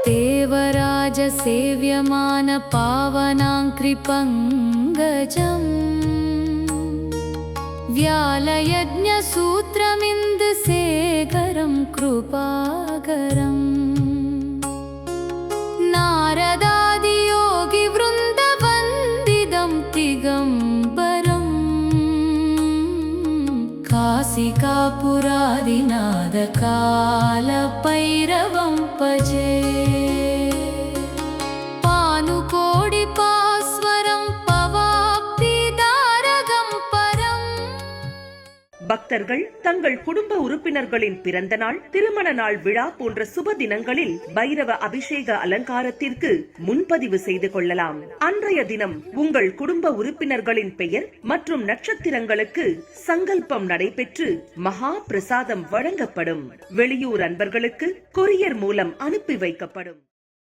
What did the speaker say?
देवराज सेव्यमान पावनाङ्घ्रिपङ्कजम् व्यालयज्ञसूत्रमिन्दुशेखरं कृपाकरम् नारदादियोगिवृन्दवन्दितं दिगम्बरम् काशिकापुरादिनाथकालभैरवं भजे பக்தர்கள் தங்கள் குடும்ப உறுப்பினர்களின் பிறந்த நாள், திருமண நாள் விழா போன்ற சுப தினங்களில் பைரவ அபிஷேக அலங்காரத்திற்கு முன்பதிவு செய்து கொள்ளலாம். அன்றைய தினம் உங்கள் குடும்ப உறுப்பினர்களின் பெயர் மற்றும் நட்சத்திரங்களுக்கு சங்கல்பம் நடைபெற்று மகா பிரசாதம் வழங்கப்படும். வெளியூர் அன்பர்களுக்கு கொரியர் மூலம் அனுப்பி வைக்கப்படும்.